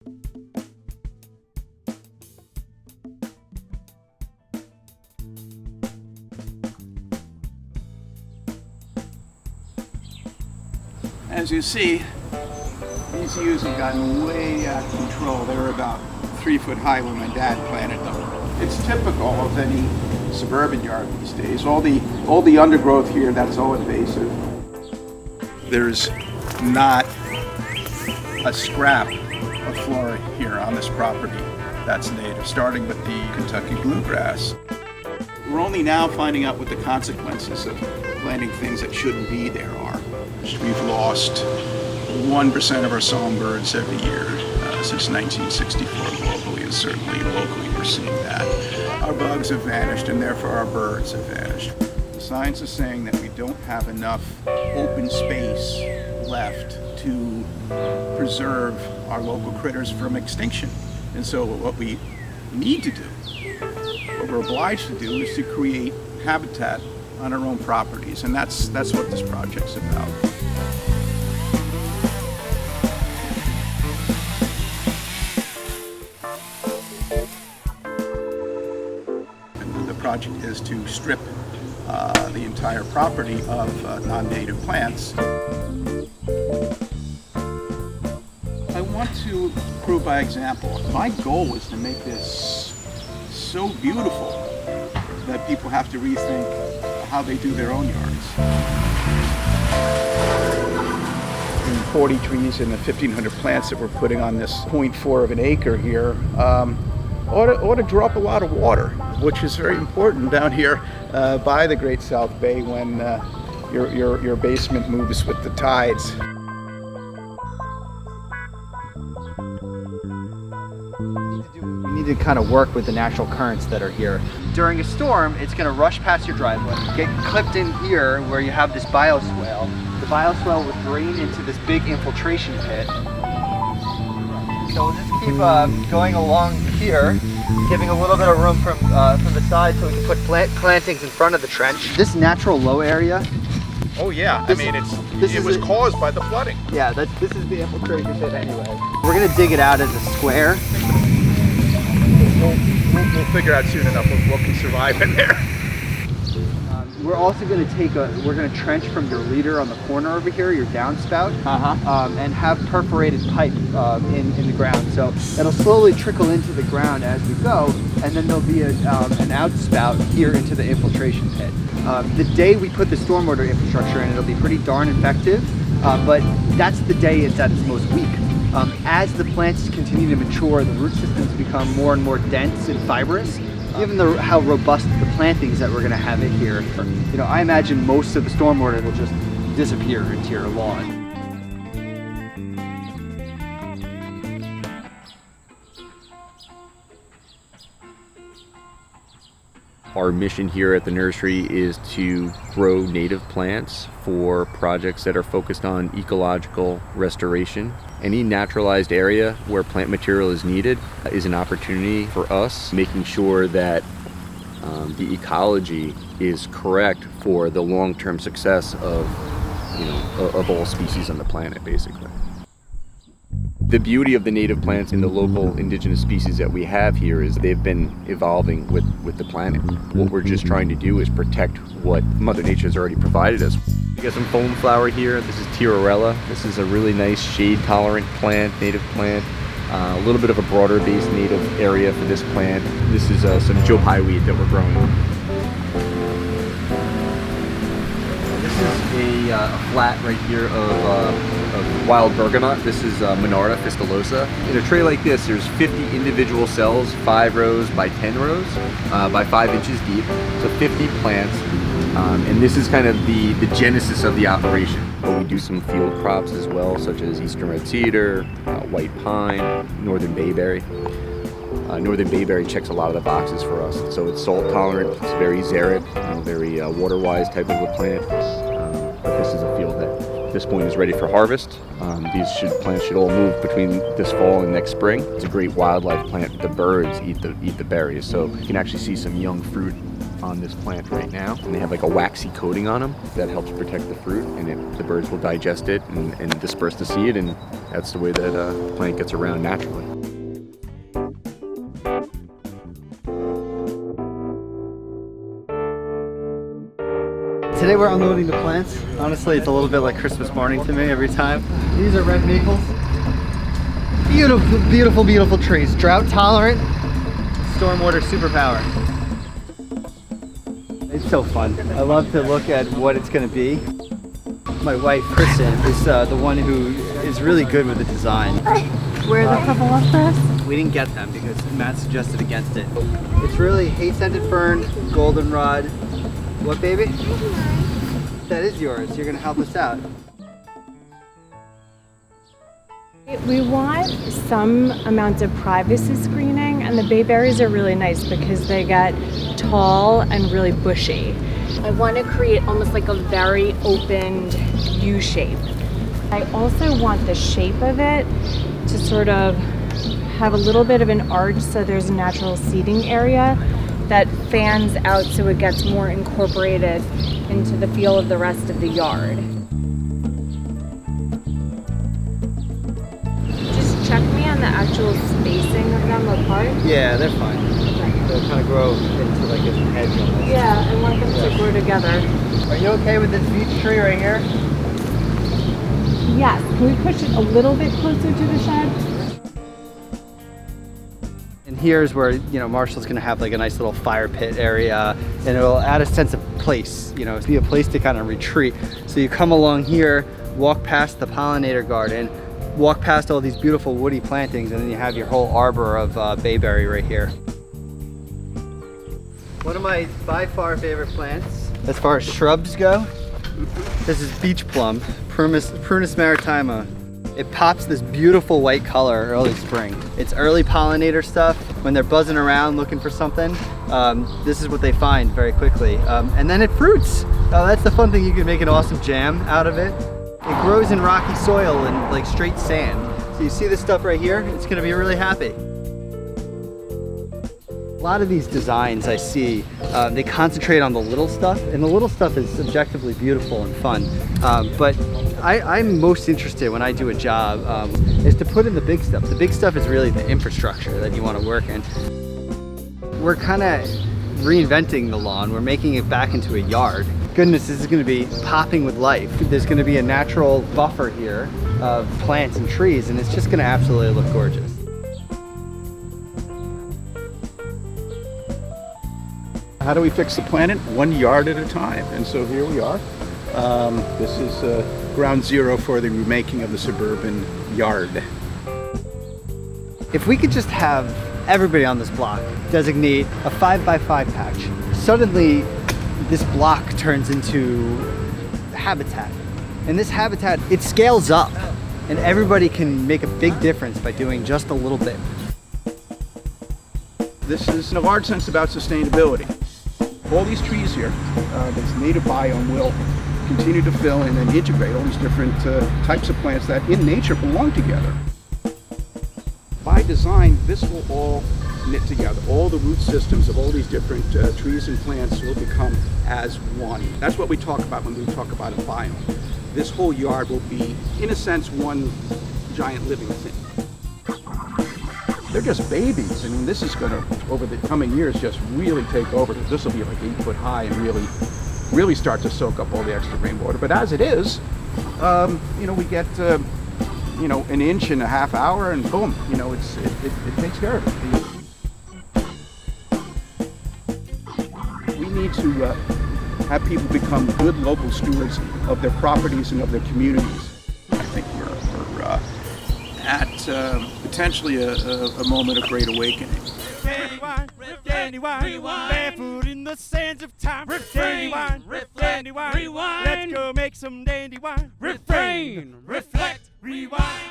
As you see, these yews have gotten way out of control. They were about 3 foot high when my dad planted them. It's typical of any suburban yard these days. All the undergrowth here, that's all invasive. There's not a scrap of flora here on this property that's native, starting with the Kentucky bluegrass. We're only now finding out what the consequences of planting things that shouldn't be there are. We've lost 1% of our songbirds every year since 1964 globally, and certainly locally we're seeing that. Our bugs have vanished, and therefore our birds have vanished. The science is saying that we don't have enough open space left to preserve our local critters from extinction. And so what we need to do, what we're obliged to do, is to create habitat on our own properties, and that's what this project's about. And the project is to strip the entire property of non-native plants. I want to prove by example. My goal was to make this so beautiful that people have to rethink how they do their own yards. The 40 trees and the 1,500 plants that we're putting on this 0.4 of an acre here ought to draw up a lot of water, which is very important down here by the Great South Bay when your basement moves with the tides. We need to kind of work with the natural currents that are here. During a storm, it's going to rush past your driveway, get clipped in here where you have this bioswale. The bioswale will drain into this big infiltration pit. So we'll just keep going along here, giving a little bit of room from the side so we can put plantings in front of the trench. This natural low area. Oh yeah, it was caused by the flooding. Yeah, this is the infiltration pit anyway. We're going to dig it out as a square. We'll figure out soon enough what can survive in there. We're also going to we're going to trench from your leader on the corner over here, your downspout, and have perforated pipe in the ground. So it'll slowly trickle into the ground as we go, and then there'll be an outspout here into the infiltration pit. The day we put the stormwater infrastructure in, it'll be pretty darn effective, but that's the day it's at its most weak. As the plants continue to mature, the root systems become more and more dense and fibrous. Given how robust the plantings that we're going to have in here, I imagine most of the stormwater will just disappear into your lawn. Our mission here at the nursery is to grow native plants for projects that are focused on ecological restoration. Any naturalized area where plant material is needed is an opportunity for us, making sure that the ecology is correct for the long-term success of all species on the planet, basically. The beauty of the native plants and the local indigenous species that we have here is they've been evolving with the planet. What we're just trying to do is protect what Mother Nature has already provided us. We got some foam flower here. This is Tirarella. This is a really nice shade-tolerant plant, native plant. A little bit of a broader based native area for this plant. This is some Joe Pye weed that we're growing. This is a flat right here of wild bergamot. This is Monarda fistulosa. In a tray like this, there's 50 individual cells, 5 rows by 10 rows, by 5 inches deep. So 50 plants. And this is kind of the genesis of the operation. But we do some field crops as well, such as eastern red cedar, white pine, northern bayberry. Northern bayberry checks a lot of the boxes for us. So it's salt tolerant, it's very xeric, very water-wise type of a plant. But this is a field that at this point is ready for harvest. These plants should all move between this fall and next spring. It's a great wildlife plant. The birds eat the berries, so you can actually see some young fruit on this plant right now, and they have like a waxy coating on them that helps protect the fruit, and the birds will digest it and disperse the seed, and that's the way that the plant gets around naturally. Today we're unloading the plants. Honestly, it's a little bit like Christmas morning to me every time. These are red maples. Beautiful, beautiful, beautiful trees. Drought tolerant, stormwater superpower. It's so fun. I love to look at what it's gonna be. My wife, Kristen, is the one who is really good with the design. Where are the Papillothus? We didn't get them because Matt suggested against it. It's really hay-scented fern, goldenrod. What, baby? That is yours. You're gonna help us out. We want some amount of privacy screening, and the bayberries are really nice because they get tall and really bushy. I want to create almost like a very opened U shape. I also want the shape of it to sort of have a little bit of an arch so there's a natural seating area that fans out so it gets more incorporated into the feel of the rest of the yard. Just check me on the actual spacing of them apart. Yeah, they're fine. Okay. They'll kind of grow into like a hedge almost. Yeah, I want them to grow together. Are you okay with this beech tree right here? Yes, can we push it a little bit closer to the shed? And here's where, you know, Marshall's gonna have like a nice little fire pit area, and it'll add a sense of place, you know, it's be a place to kind of retreat. So you come along here, walk past the pollinator garden, walk past all these beautiful woody plantings, and then you have your whole arbor of bayberry right here. One of my by far favorite plants, as far as shrubs go, this is beach plum, Prunus maritima. It pops this beautiful white color early spring. It's early pollinator stuff. When they're buzzing around looking for something, this is what they find very quickly. And then it fruits. That's the fun thing, you can make an awesome jam out of it. It grows in rocky soil and like straight sand. So you see this stuff right here, it's gonna be really happy. A lot of these designs I see, they concentrate on the little stuff, and the little stuff is subjectively beautiful and fun. But I'm most interested when I do a job is to put in the big stuff. The big stuff is really the infrastructure that you want to work in. We're kind of reinventing the lawn. We're making it back into a yard. Goodness, this is going to be popping with life. There's going to be a natural buffer here of plants and trees, and it's just going to absolutely look gorgeous. How do we fix the planet? 1 yard at a time. And so here we are. This is ground zero for the remaking of the suburban yard. If we could just have everybody on this block designate a 5x5 patch, suddenly this block turns into habitat. And this habitat, it scales up, and everybody can make a big difference by doing just a little bit. This is in a large sense about sustainability. All these trees here, this native biome will continue to fill in and integrate all these different types of plants that in nature belong together. By design, this will all knit together. All the root systems of all these different trees and plants will become as one. That's what we talk about when we talk about a biome. This whole yard will be, in a sense, one giant living thing. They're just babies. I mean, this is going to, over the coming years, just really take over. This will be like 8 foot high and really start to soak up all the extra rainwater. But as it is, you know, we get, you know, an inch in a half hour, and boom, you know, it takes care of it. We need to have people become good local stewards of their properties and of their communities. I think we're at potentially a moment of great awakening. Rewind, barefoot in the sands of time. Rewind, let's go make some dandy wine. Refrain, reflect, rewind.